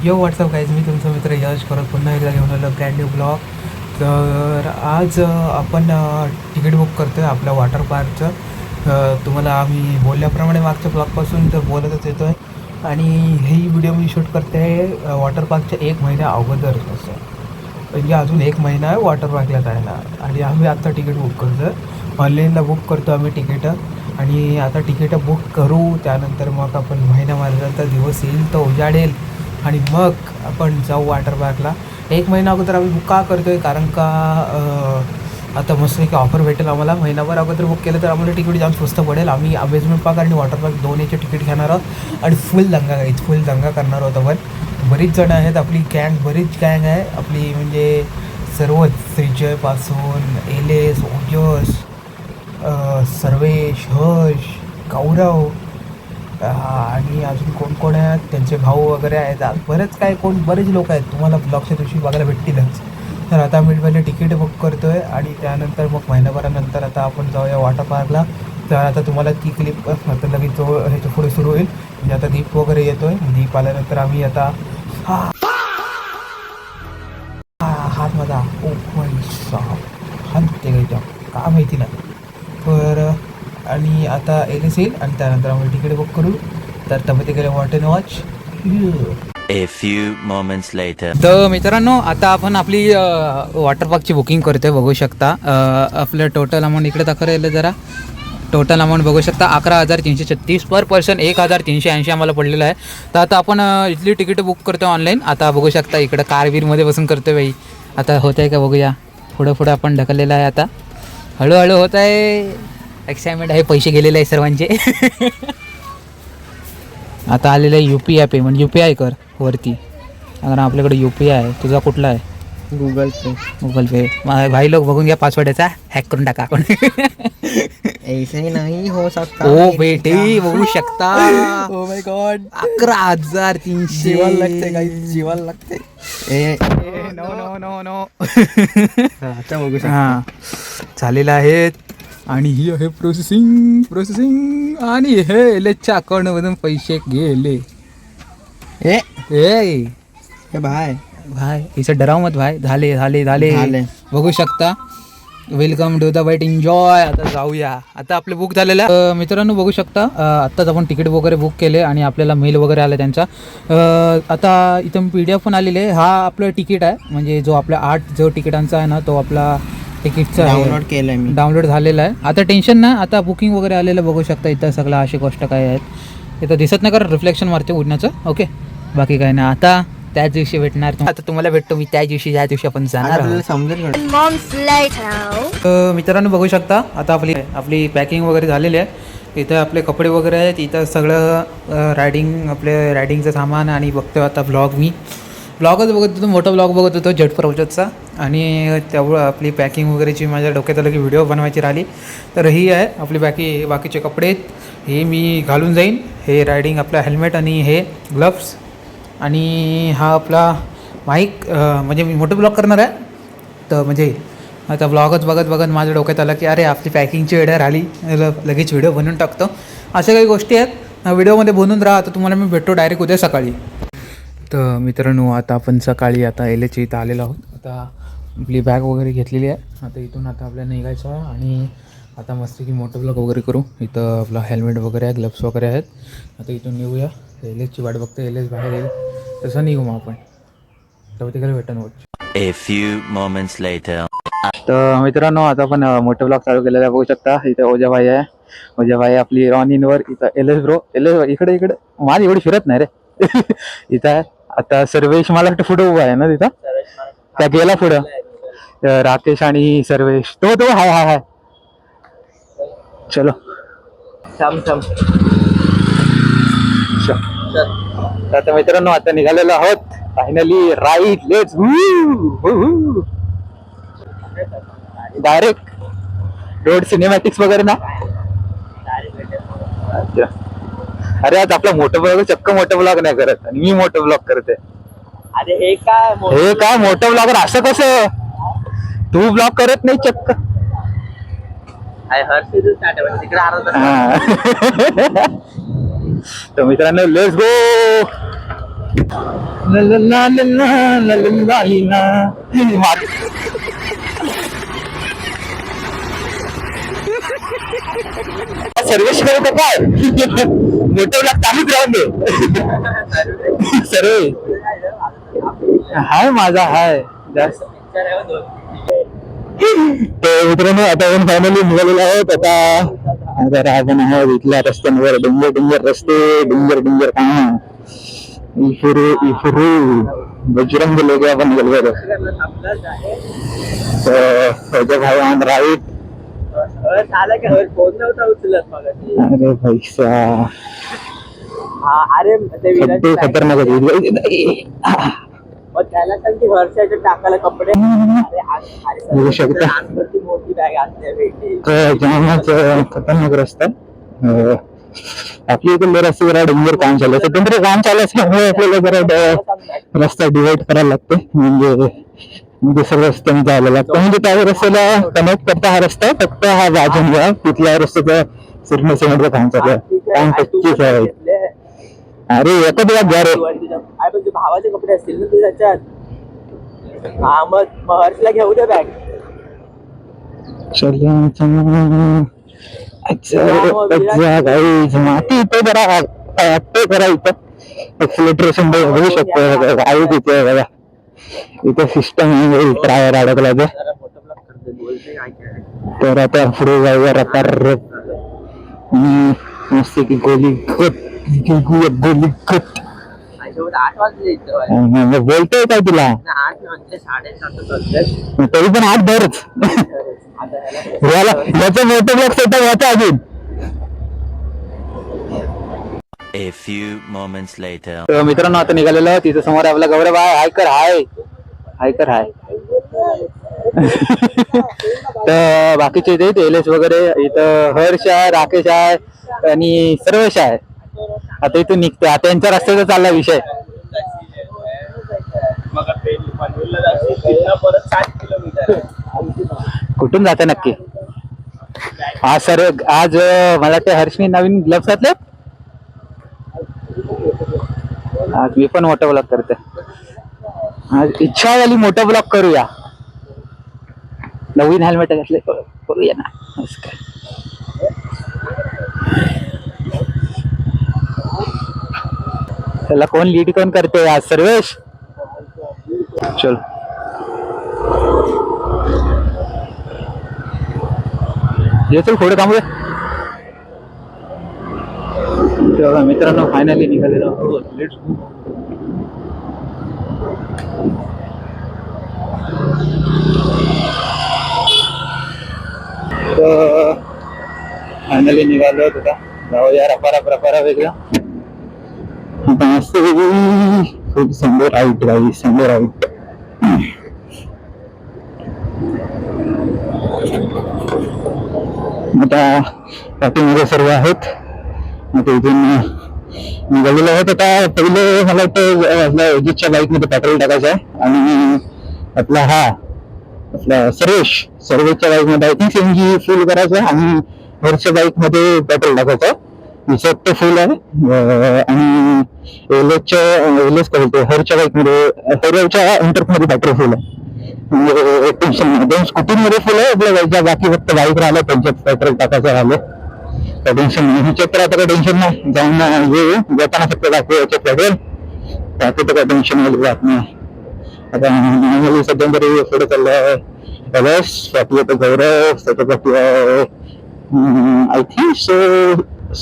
यो WhatsApp guys, मी तुमचा मित्र यश परत पुन्हा एकदा घेऊन आलो ब्रँड न्यू ब्लॉग. तर आज आपण तिकीट बुक करतो आहे आपल्या वॉटर पार्कचं. तुम्हाला आम्ही बोलल्याप्रमाणे मागच्या ब्लॉगपासून तर बोलतच येतो आहे. आणि ही व्हिडिओ मी शूट करते आहे वॉटर पार्कच्या 1 महिन्या अगोदर. असं म्हणजे अजून 1 महिना आहे वॉटर पार्कला जायला. आणि आम्ही आत्ता तिकीट बुक करतो आहे, ऑनलाईनला बुक करतो आम्ही तिकीटं. आणि आता तिकीटं बुक करू, त्यानंतर मग आपण महिना मारल्यानंतर दिवस येईल तो उजाडेल आणि मग आपण जाऊ वॉटर पार्कला. 1 महिना अगोदर आम्ही बुक का करतो आहे, कारण का आता मस्त की ऑफर भेटेल आम्हाला. महिनाभर अगोदर बुक केलं तर आम्हाला तिकीट जाम स्वस्त पडेल. आम्ही अमेझमेंट पार्क आणि वॉटर पार्क दोन्हीचे तिकीट घेणार आहोत आणि फुल दंगा करणार आहोत आपण. बरीच जणं आहेत, आपली बरीच गँग आहे आपली, म्हणजे सर्वच श्रीजयपासून एलेस, ओजस, सर्वेश, हर्ष, गौरव आणि अजून कोण आहेत, त्यांचे भाऊ वगैरे आहेत. बरेच लोक आहेत, तुम्हाला ब्लॉगच्या दिवशी बघायला भेटतीलच. तर आता आम्ही पहिले तिकीट बुक करतो आहे आणि त्यानंतर मग महिनाभरानंतर आता आपण जाऊया वॉटर पार्कला. तर आता तुम्हाला ती क्लिप आता लगेच जो ह्याच्या पुढे सुरू होईल. म्हणजे आता दीप वगैरे येतो आहे, दीप आल्यानंतर आम्ही आता हात माझा ते काही का माहिती ना. तर आणि आता एलेस येईल आणि त्यानंतर आम्ही तिकीट बुक करू. तर तब्येत गेले what and watch. A few moments later. तर मित्रांनो, आता आपण आपली वॉटर पार्कची बुकिंग करतोय. बघू शकता आपलं टोटल अमाऊंट इकडे दाखवलं जरा. टोटल अमाऊंट बघू शकता 11,336 पर पर्सन 1,380 आम्हाला पडलेलं आहे. तर आता आपण इथली तिकीट बुक करतो ऑनलाईन. आता बघू शकता इकडं कारवीरमध्ये बसून करतो बाई. आता होत आहे का बघूया. पुढं आपण ढकललेलं आहे. आता हळूहळू होत आहे. एक्साइटमेंट आहे, पैसे गेलेले आहे सर्वांचे. आता आलेलं आहे UPI पेमेंट. UPI कर वरती, कारण आपल्याकडे UPI आहे. तुझा कुठला आहे? गुगल पे. भाई लोक बघून घ्या, पासवर्ड याचा हॅक करून टाका आपण. ऐसे नाही हो सकता. ओ बेटे बघू शकता. ओ माय गॉड, 11,300 जीवाला लागते काही, जीवाला लागते. नो. आता बघू शकता. हां, झालेलं आहे. आणि ही आहे प्रोसेसिंग आणि हे एलेच्या अकाउंटमधून पैसे गेले. ए भाई इसे डराव मत भाई. झाले. बघू शकता. वेलकम टू द वाईट एन्जॉय. आता जाऊया. आता आपले बुक झालेलं आहे मित्रांनो. बघू शकता आत्ताच आपण तिकीट वगैरे बुक केले आणि आपल्याला मेल वगैरे आला त्यांचा. आता इथं PDF पण आलेले आहे. हा आपलं तिकीट आहे, म्हणजे जो आपल्या 8 जो तिकिटांचा आहे ना, तो आपला तिकीटचा डाउनलोड केलंय मी. डाउनलोड झालेला आहे. आता टेन्शन ना, आता बुकिंग वगैरे आलेलं बघू शकता. इथं सगळं अशी गोष्ट काय आहेत इथं दिसत नाही, कारण रिफ्लेक्शन मारते उडण्याचं. ओके, बाकी काय नाही. आता त्याच दिवशी भेटणार. आता तुम्हाला भेटतो मी त्या दिवशी, ज्या दिवशी आपण जाणार आहोत. समजेल. मित्रांनो बघू शकता आता आपली पॅकिंग वगैरे झालेली आहे. इथं आपले कपडे वगैरे आहेत. इथं सगळं रायडिंगचं सामान. आणि बघतो आता ब्लॉगच बघत होतो, मोठा ब्लॉग बघत होतो जेट प्रोजेक्टचा. आणि त्यामुळं आपली पॅकिंग वगैरेची माझ्या डोक्यात आलं की व्हिडिओ बनवायची राहिली. तर ही आहे आपली बाकीचे कपडे आहेत, हे मी घालून जाईन. हे रायडिंग आपला हेल्मेट आणि हे ग्लव्स. आणि हा आपला माईक. म्हणजे मी मोठं ब्लॉग करणार आहे. तर म्हणजे आता ब्लॉगच बघत माझ्या डोक्यात आलं की अरे आपली पॅकिंगची वेळ राहिली, लगेच व्हिडिओ बनवून टाकतो. अशा काही गोष्टी आहेत, व्हिडिओमध्ये बनवून राहा. आता तुम्हाला मी भेटतो डायरेक्ट उद्या सकाळी. तर मित्रांनो, आता आपण सकाळी आता एलेच्या इथं आलेलो आहोत. आता आपली बॅग वगैरे घेतलेली आहे. आता इथून आता आपल्याला निघायचं आहे आणि आता मस्त की मोठं ब्लॉग वगैरे करू. इथं आपला हेल्मेट वगैरे आहे, ग्लव्स वगैरे आहेत. आता इथून निघूया. एलेसची वाट बघते, एलेस बाहेर येईल तसं निघू मग आपण. तर तिकडे भेटून A few moments later. तर मित्रांनो, आता आपण मोठं ब्लॉग चालू केलेला आहे. बघू शकता इथं ओजाबाई आहे. ओजाबाई आपली रॉनिनवर. इथं एलेस इकडे माझी एवढी फिरत नाही रे. इथं आहे आता सर्वेश. मला वाटतं पुढं उभा आहे ना तिथं, त्या गेला पुढं. राकेश आणि सर्वेश तो हाय. चलो आता मित्रांनो, आता निघालेलो आहोत finally. Right, let's direct road cinematics वगैरे ना. अच्छा, अरे आज आपला मोठं ब्लॉग नाही करत आणि मी मोठं ब्लॉग करते. अरे हे काय मोठं ब्लॉगर असं कसं? तू ब्लॉग करत नाही चक्क. तर मित्रांनो, लेट्स गो. सर्वेश करू काय मोठं ब्लॉग चालूच राहून दे सर्वे हाय माझा हाय जास्त तर मित्रांनो आता आपण फायनली निघालेलो आहोत. आता आपण आहोत इथल्या रस्त्यांवर डोंगर डोंगर रस्ते डोंगर डोंगर काम इफरू इफरू बजरंग लोक आपण निघालो भाई ऑन राईट. अरे पैसा अरे ते खतरनाक त्याला सांग की वर्षाच्या टाकायला कपडे बघू शकता मोठी बॅग असते जामच खतरनाक रस्ता. आपल्या इकडे रस्ते जरा डोंगर काम चालू आहे. स्वतंत्र काम चालू असल्यामुळे आपल्याला जरा रस्ता डिवाइड करायला लागतो. म्हणजे दुसऱ्या रस्त्याने जायला लागतं. म्हणजे त्या रस्त्याला कनेक्ट करता हा रस्ता फक्त हा राजनगाव तिथल्या रस्त्याचा सिरमेसमध्ये काम चालू आहे. काम 25 आहे. अरे एकच दिवस जा रे. तुझ्या भावाचे कपडे असतील ना तुझ्याच्यात. हा मग हर्षला घेऊ दे बॅग. माती इथं जरा वाटतंय जरा इथं एक्सिलेट्रेशन होऊ शकतं. आहे तिथे बघा इथं सिस्टम टायर अडकला तर आता पुढे जाऊया रतार मस्त की गोली गोली खत 8 वाजले बोलतोय काय तुला 8 म्हणजे 7:30 तरी पण 8 भरच याचं मोठं ब्लॉक सेटअप होता अजून. A few moments later. तर मित्रांनो आता निघालेलो तिथं समोर आपला गौरव आहे. हाय कर हाय हाय कर हाय. तर बाकीचे इथे तेलेस वगैरे इथं हर्ष आहे राकेश आहे आणि सर्वेश आहे. आता इथून निघते. आता यांच्या रस्त्याचा चालला विषय. कुठून जाते नक्की आज सर. आज मला ते हर्षनी नवीन ग्लव्स घातले. आज मी पण मोठा ब्लॉग करते. आज इच्छा झाली मोठा ब्लॉग करूया. नवीन हेल्मेट घातले करूया ना. त्याला कोण लीड कोण करते आज सर्वेश. चल ये चल थोडं थांबूया. तेव्हा मित्रांनो फायनली निघालेलो. Let's go. फायनली निघालो होता. जाऊया रपारा वेगळा. खूप समोर आउट राहील समोर आउट. आता पाठीमध्ये सर्व आहेत. आता इथून निघालेलो आहोत. आता पहिले मला वाटतं अजितच्या बाईक मध्ये पेट्रोल टाकायचं आहे आणि आपला आपला सर्वेशच्या बाईक मध्ये आय थिंक सीएनजी फुल करायचं आणि हरच्या बाईक मध्ये पेट्रोल टाकायचं. विसक्त फुल आहे आणि एलएस करतो हरच्या बाईक मध्ये हरच्या एंटरप मध्ये पेट्रोल फुल आहे. म्हणजे टेन्शन नाही. 2 स्कूटीमध्ये फुल आहे आपल्या बाईकच्या. बाकी फक्त बाईक राहिलं त्यांच्यात पेट्रोल टाकायचं राहिलं तर टेन्शन नाही. ह्याच्यात तर आता काही टेन्शन नाही. जाऊन येताना फक्त दाखवू याच्यात पेट्रोल बाकी तर काही टेन्शन वगैरे जात नाही. आता सध्या तरी पुढे चाललं आहे एलएस बाकी आता गौरव त्याच्यासाठी आय थिंक सो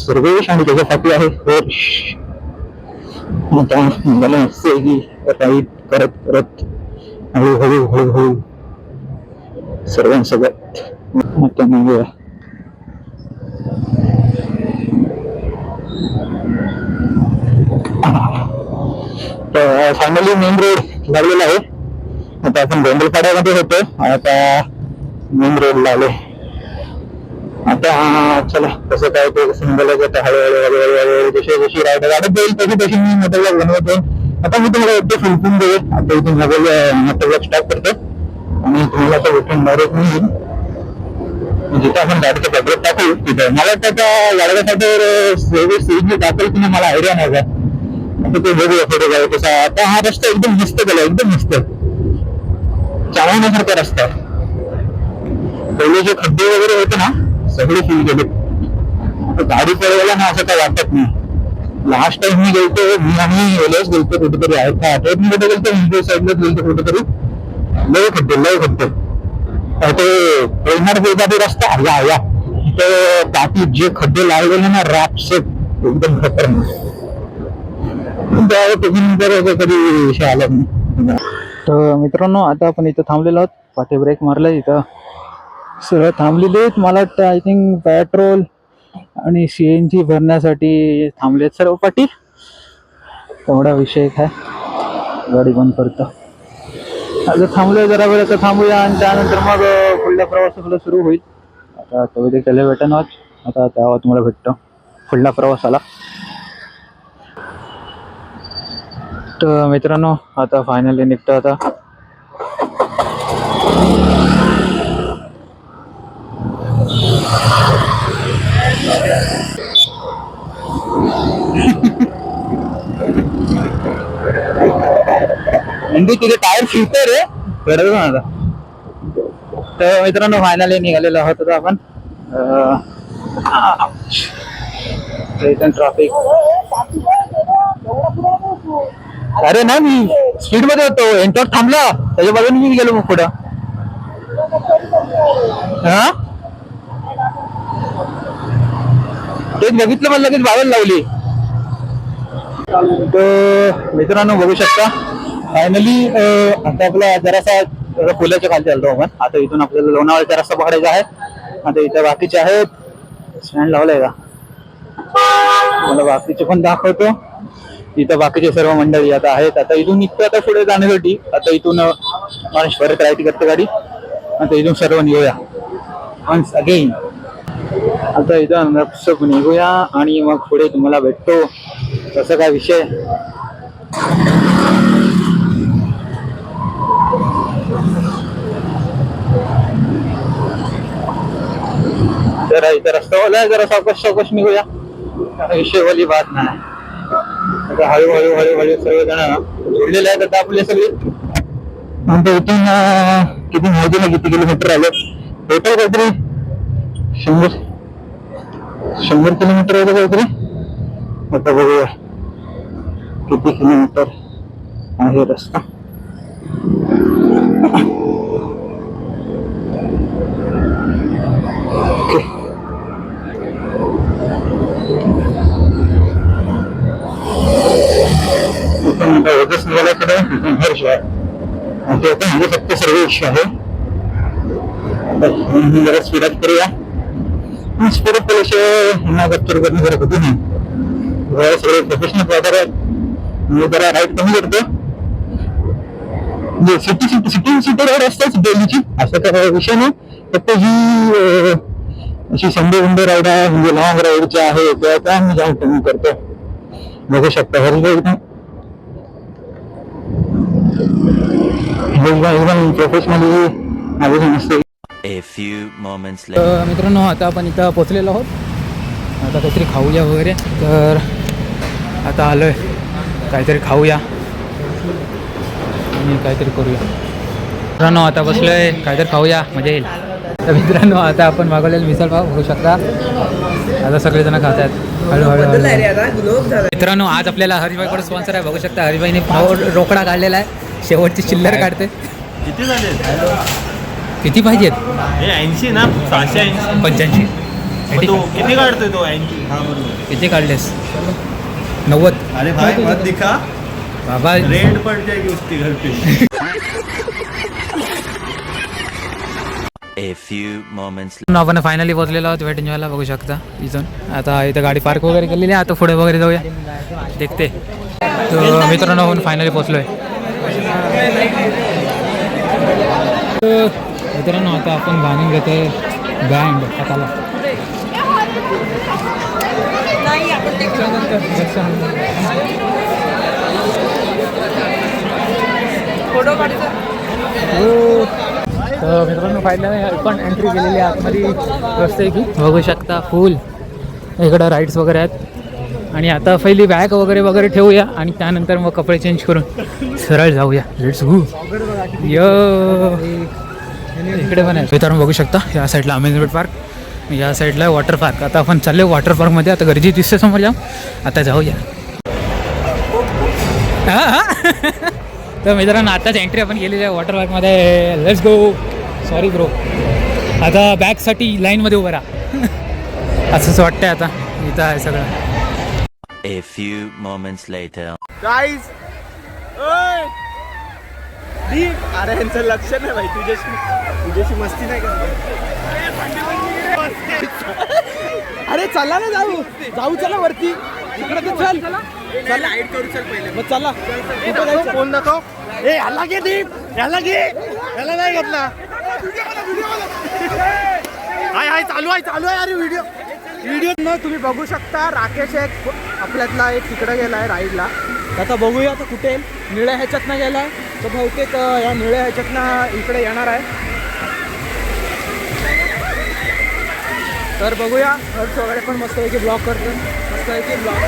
सर्वेश आणि त्याच्यासाठी आहे हर्ष. आता मला राईट करत करत हळूहळू सर्वांसोबत आता निघूया. तर फायनली मेन रोड लागलेला आहे. आता आपण गोंधळपाड्यामध्ये होतो. आता मेन रोड आले. आता चला कसं काय ते समजायला हळूहळू जशी राईड वाढत जाईल तशी मी मोटरब्लॉग बनवत जाईल. आता मी तुम्हाला एकटे फुलपून देईल. आता इथून मोटरब्लॉग स्टार्ट करतो आणि तुम्हाला आता उठून डायरेक्ट मी जिथे आपण गाडीचं पेट्रोल टाकू तिथे मला वाटतं त्या गाडीच्या सीएनजी टाकेल की मला आयडिया नाही का. आता ते बघूया पुढे जाऊ तसा. आता हा रस्ता एकदम मस्त केला, एकदम मस्त चालवण्यासारखा रस्ता आहे. पहिले जे खड्डे वगैरे होते ना सगळे फुल गेले. गाडी पळवायला ना असं काय वाटत नाही. लास्ट टाइम मी गेलतो, मी आम्ही गेलोच गेलतो कुठेतरी आहे का आठवत मी कुठे गेलतो, मुंबई साईडलाच गेलतो कुठेतरी. लय खड्डे ते ट्रेनर गेला रस्ता या तर बाकी जे खड्डे लागलेले ना रापसेट एकदम खतरनाक. कधी विषय आला नाही. तर मित्रांनो आता आपण इथं थांबलेलो आहोत. पाठी ब्रेक मारला इथं सगळं थांबलेले आहेत. मला वाटतं आय थिंक पेट्रोल आणि CNG भरण्यासाठी थांबलेत सर्व पाठी. तेवढा विषय काय गाडी बंद करतो. आता थांबलोय जरा वेळ, तर थांबूया आणि त्यानंतर मग पुढल्या प्रवासाला सुरू होईल. आता तो त्याला भेटणार आता तेव्हा तुम्हाला भेटतो पुढल्या प्रवासाला. तर मित्रांनो आता फायनली निघतो आता. तिथे टायर फिरतोय रे बरोबर ना आता. तर मित्रांनो फायनली निघालेलो आहोत आता आपण. ट्रॅफिक अरे नाही मी स्पीड मध्ये होतो, एंटॉर थांबला त्याच्या बाजूने मी गेलो मग पुढं. हा तेच बघितलं मला लगेच बाजूला लावली. तर मित्रांनो बघू शकता फायनली आता आपला जरासा पुलाच्या खाली चालतो आपण. आता इथून आपल्याला लोणावळ्याचा रस्ता पकडायचा आहे. आता इथं बाकीचे आहेत स्टँड लावलाय का मला बाकीचे पण दाखवतो. इथं बाकीचे सर्व मंडळी आता आहेत. आता इथून निघतो आता पुढे जाण्यासाठी. आता इथून माणूस परत राईट करते गाडी. आता इथून सर्व निघूया वन्स अगेन. आता इथं सब निघूया आणि मग पुढे तुम्हाला भेटतो. तसं काय विषय जरा इथं रस्ता वाला जरा सावकाश निघूया. विषयवाली बात नाही. आता हळूहळू सर्वजण जोडलेले आहेत आता आपले सगळे. नंतर इथून किती माहिती ना किती किलोमीटर आले टोटल काहीतरी 100 किलोमीटर होतं काहीतरी. आता बघूया किती किलोमीटर आहे रस्ता. हर्ष आहे आणि ते म्हणजे फक्त सर्व इश्यू आहे. जरा स्पीडअप करूया. स्पीडअप केल्याशिवाय कॅप्चर करणं जरा होती नाही. सगळे प्रोफेशनल ड्रायव्हर आहेत. मी जरा राईड कमी करतो. म्हणजे सिटी राईड असतेच डेलीची असं काही विषय नाही. फक्त ही अशी संडे राईड आहे म्हणजे लॉंग राईडची आहे त्या मी जाऊन कमी करतो. बघू शकता हरिभाई एकदम प्रोफेशनली नसते. A few moments later. मित्रांनो आता आपण इथं पोचलेलो आहोत. आता काहीतरी खाऊया वगैरे. तर आता आलोय काहीतरी खाऊया आणि काहीतरी करूया. मित्रांनो आता बसलोय काहीतरी खाऊया मजा येईल. तर मित्रांनो आता आपण मागवलेलं मिसळपाव बघू शकता. आता सगळेजण खात आहेत हळूहळू. मित्रांनो आज आपल्याला हरिभाईकडे स्पॉन्सर आहे बघू शकता. हरिभाईने रोकडा काढलेला आहे. शेवटची चिल्लर काढते. किती झाले? किती पाहिजेत? 80 ना 680 85. तो किती काढतोय तो 80? हा बरोबर. किती काढलेस? 90. अरे भाई मत दिखा बाबा रेड पड़ जाएगी उसकी घर पे. A few moments आपण फायनली पोहोचलेलो आहोत वेट एन्जॉयला बघू शकता इथून. आता इथं गाडी पार्क वगैरे केलेली आहे. आता पुढे वगैरे जाऊया देखते. तर मित्रांनो आपण फायनली पोहोचलोय. मित्रांनो आता आपण बांधून घेतोय बँड हाताला. तर मित्रांनो फायनली पण एंट्री केलेली आहे आतमध्ये रस्ते की बघू शकता. फुल इकडं राईड्स वगैरे आहेत आणि आता पहिली बॅग वगैरे वगैरे ठेवूया आणि त्यानंतर मग कपडे चेंज करून सरळ जाऊया. Let's go. इकडे पण आहे मित्रांनो, बघू शकता या साईडला अमेझमेंट पार्क, या साईडला वॉटर पार्क. आता आपण चालले वॉटर पार्कमध्ये. आता गर्दी दिसते समोर जाऊ. आता जाऊया. तर मित्रांनो आताच एंट्री आपण केलेली आहे वॉटर पार्कमध्ये. Let's go. सॉरी ब्रो, आता बॅगसाठी लाईनमध्ये उभं राहा. असंच वाटतंय आता इथं आहे सगळं. A few moments later. Guys अरे यांचं लक्ष नाही भाई, तुझ्याशी मस्ती नाही करत. अरे चला ना जाऊ चला वरती. इकडे तर चल लाईट करू चल पहिले. मग चला. फोन नको. ए ह्याला घे दीप, ह्याला घे. ह्याला नाही घेतला. हाय चालू आहे अरे व्हिडिओ न तुम्ही बघू शकता राकेश एक आपल्यातला एक तिकडे गेलाय राईडला. आता बघूया आता कुठे निळ्या ह्याच्यातनं गेलाय. तर बहुतेक या निळ्या ह्याच्यातनं इकडे येणार आहे. तर बघूया. हर्ष वगैरे पण मस्तपैकी ब्लॉग करतो. मस्तपैकी ब्लॉग.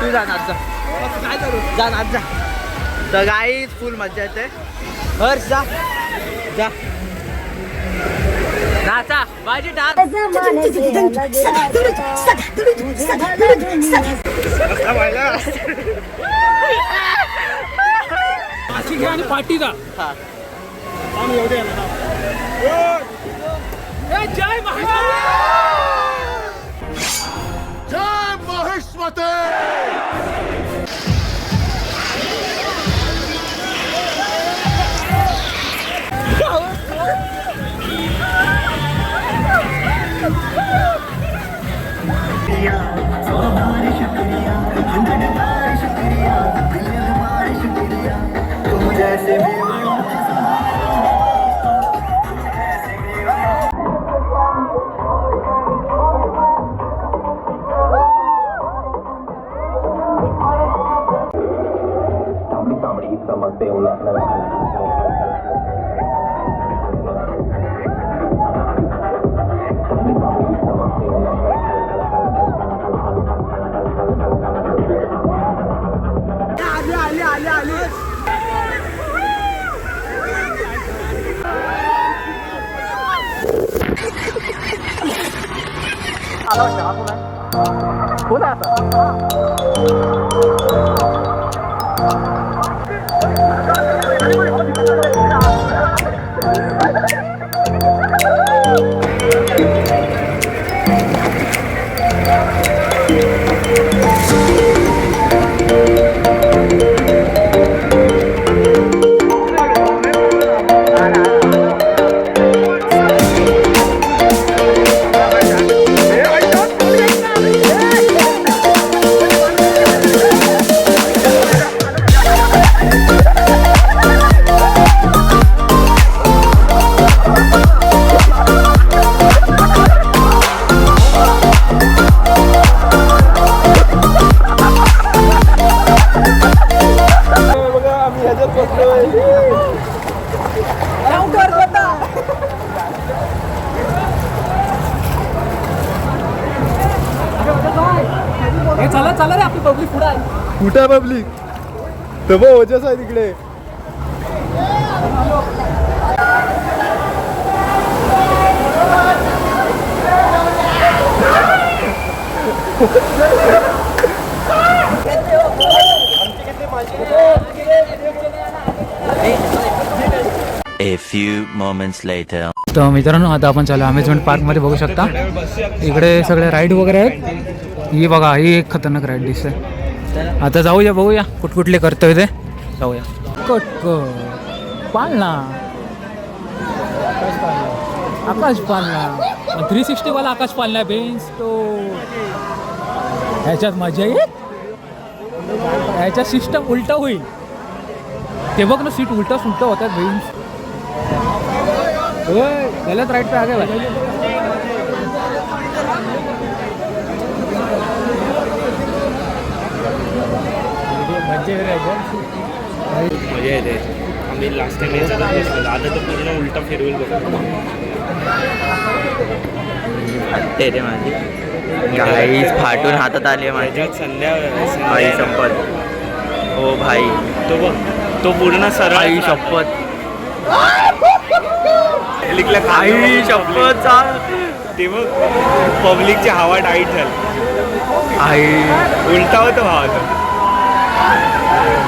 तू जा नाच जा. काय करू जा नाच जा. तर गाईज फुल मजा येते. हर्ष जा जा नाचा बाजी टाक. आणि पार्टीचा आणि एवढे जय कोण आहे आता. चला चला रे आपली पब्लिक पुढे आहे. कुठं पब्लिक तर बघ ओजस आहे तिकडे. A few moments later. तर मित्रांनो आता आपण चालू अमेझमेंट पार्कमध्ये. बघू शकता इकडे सगळे राईड वगैरे आहेत. ही बघा ही एक खतरनाक राईड दिसते. आता जाऊया बघूया कुठकुठले करतोय ते. जाऊया. पाळणा आकाश पाळणा 360 वाला आकाश पाळणा बेंच तो. ह्याच्यात मजा येईल. ह्याच्यात सिस्टम उलटा होईल. ते बघ ना सीट उलटा सुलटा होतात बेंच. गलत राइट पे आ गए भाई. मजा येते. आम्ही लास्ट टाइम याच्यातच बसलो, आता तर पूर्ण उलटा फिरवेल बघा. फाटते रे माझी गाईच फाटून हातात आली माझ्या. माझ्यात संध्या आई शपथ. हो भाई, तो बघ, तो पूर्ण सरळ आई शपथ. पब्लिकला आई शपथ. ते बघ पब्लिकची हवा टाईट झाली. आई उलटा होतो भावा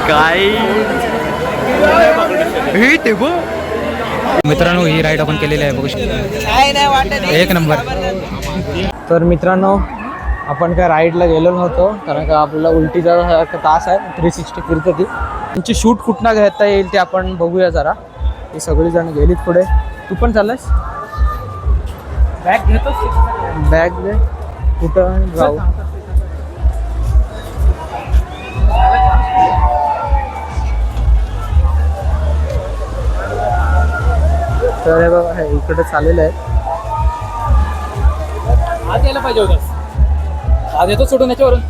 काय हे ते बघ. मित्रांनो ही राईड आपण केलेली आहे बघू शकता. एक नंबर. तर मित्रांनो आपण काय राईडला गेलो नव्हतो कारण का आपल्याला उलटीचा तास आहे. 360 फिरतं ती. त्यांची शूट कुठनं घेता येईल ते आपण बघूया जरा. ही सगळीजण गेलीत पुढे. तू पण चाललास? बॅग घेतोस? बॅग दे. कुठं जाऊ? तर हे बघा हे इकडे चाललेलं आहे. आज यायला पाहिजे होतास. आज येतो सोडून याच्यावरून.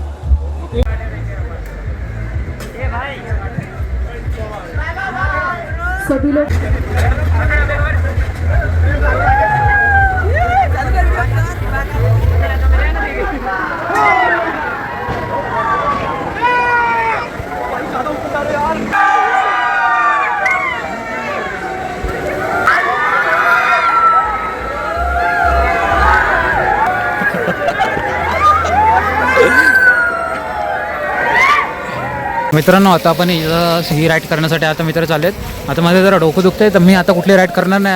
मित्रांनो आता आपण ही राईड करण्यासाठी आता मित्र चाललेत. आता माझं जरा डोकं दुखतंय तर मी आता कुठली राईड करणार नाही.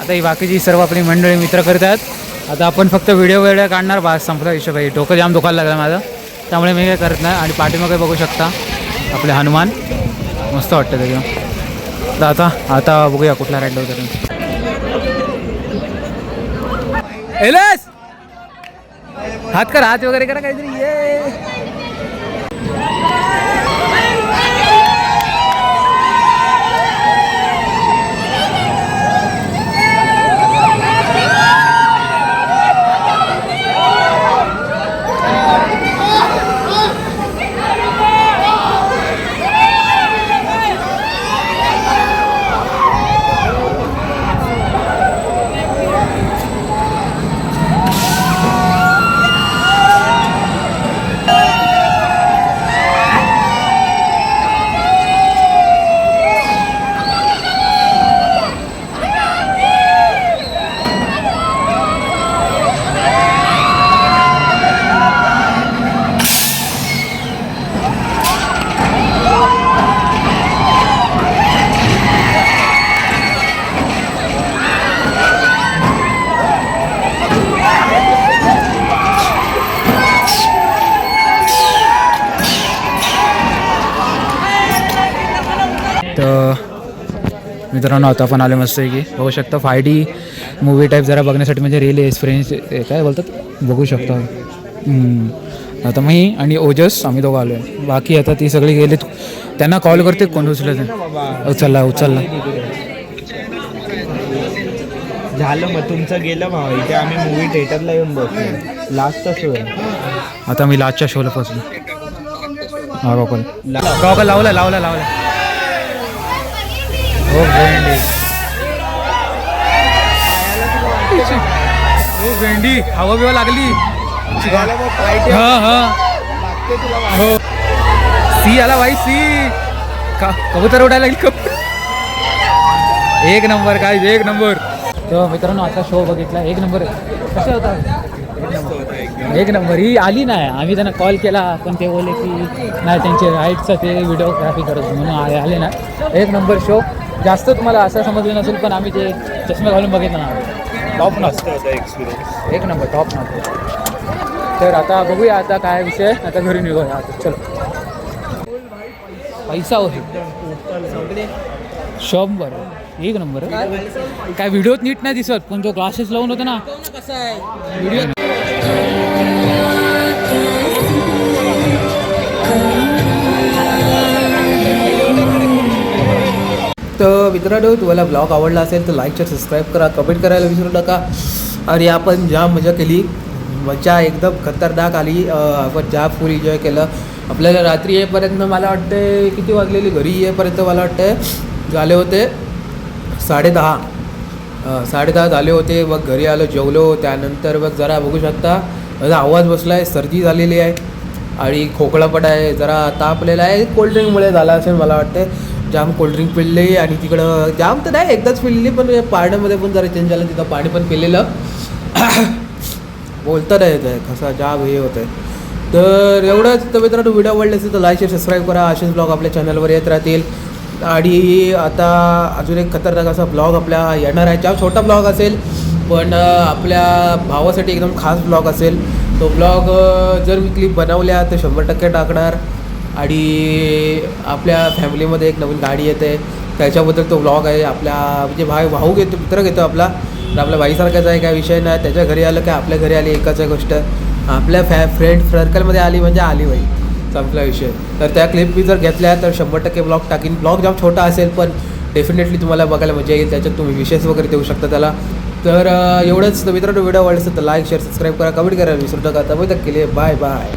आता ही बाकीची सर्व आपली मंडळी मित्र करत आहेत. आता आपण फक्त व्हिडिओ काढणार. बस संपला हिशोब आहे. डोकं जाम दुखायला लागलं माझं, त्यामुळे मी काय करत नाही. आणि पाठीमागे बघू शकता आपले हनुमान मस्त वाटतं त्याचं. तर आता बघूया कुठला राईड वगैरे. एलस हात कर, हात वगैरे करा काहीतरी. ये तर मित्रांनो आता आपण आले मस्त आहे की बघू शकता 5D मूवी टाईप जरा बघण्यासाठी म्हणजे रिअल एक्सपिरियन्स काय बोलतात बघू शकता. आता मी आणि ओजस आम्ही दोघं आलो आहे. बाकी आता ती सगळी गेलीत. त्यांना कॉल करते कोण उचलत. उचलला झालं. मग तुमचं गेलं भावा. इथे आम्ही मूवी थिएटरला येऊन बसलो. लास्टचा शो आहे. आता मी लास्टच्या शोला पोचलो. हा गॉगल लावला. हो भेंडी हवा बिवा लागली. हो सी आला भाई. सी कबूतर उडायला लागली. एक नंबर काय एक नंबर. तर मित्रांनो आता शो बघितला. एक नंबर. कसं होता? एक नंबर. ही आली नाही. आम्ही त्यांना कॉल केला पण ते बोलले की नाही त्यांचे राईटचं ते व्हिडिओग्राफी करत म्हणून आले ना. एक नंबर शो. जास्त तुम्हाला असं समजलं नसेल पण आम्ही ते चष्मे घालून बघितलं ना. टॉप नसतं एक्सपिरियन्स. एक नंबर टॉप नसतं. तर आता बघूया आता काय विषय. आता घरी निघूया आता. चलो. पैसा होते 100. एक नंबर. काय व्हिडिओत नीट नाही दिसत पण जो ग्लासेस लावून होता ना व्हिडिओ. तर मित्रांनो तुम्हाला ब्लॉग आवडला असेल तर लाईक सबस्क्राईब करा. कमेंट करायला विसरू नका. आणि आपण जाम मजा केली. मजा एकदम खतरनाक आली. आपण जाम फुल एन्जॉय केलं. आपल्याला रात्री येईपर्यंत मला वाटतं किती वाजलेली घरी येईपर्यंत मला वाटतं झाले होते 10:30. 10:30 झाले होते. मग घरी आलो, जेवलो. त्यानंतर मग जरा बघू शकता माझा आवाज बसला आहे, सर्दी झालेली आहे आणि खोकला पण आहे, जरा तापलेला आहे. कोल्ड्रिंकमुळे झाला असेल मला वाटते. जाम कोल्ड्रिंक पिळली आणि तिकडं जाम तर नाही, एकदाच पिळली, पण पाण्यामध्ये पण जरा चेंज झालं. तिथं पाणी पण पिलेलं. बोलता नाही येत आहे, कसा जाम हे होतं आहे. तर एवढंच. तर मित्रांनो, व्हिडिओ आवडले असेल तर लाईक शेअर सबस्क्राईब करा. असेच ब्लॉग आपल्या चॅनलवर येत राहतील. आणि आता अजून एक खतरनाक असा ब्लॉग आपल्या येणार आहे. जाम छोटा ब्लॉग असेल, पण आपल्या भावासाठी एकदम खास ब्लॉग असेल. तो ब्लॉग जर मी क्लिप बनवल्या तर 100% टाकणार. आणि आपल्या फॅमिलीमध्ये एक नवीन गाडी येते, त्याच्याबद्दल तो ब्लॉग आहे. आपल्या म्हणजे भाऊ घेतो, मित्र घेतो आपला, तर आपल्या भाईसारखाच आहे, काय विषय नाही. त्याच्या घरी आलं काय आपल्या घरी आली एकच आहे गोष्ट. आपल्या फ्रेंड सर्कलमध्ये आली म्हणजे आली बाई, संपला विषय. तर त्या क्लिप मी जर घेतल्या तर 100% ब्लॉग टाकीन. ब्लॉग जाम छोटा असेल, पण डेफिनेटली तुम्हाला बघायला मजा येईल. त्याच्यात तुम्ही विशेष वगैरे देऊ शकता त्याला. तर एवढंच. तर मित्रांनो, व्हिडिओ आवडला असेल तर लाईक शेअर सबस्क्राईब करा, कमेंट करा विसरू नका. तब तक के लिए बाय बाय.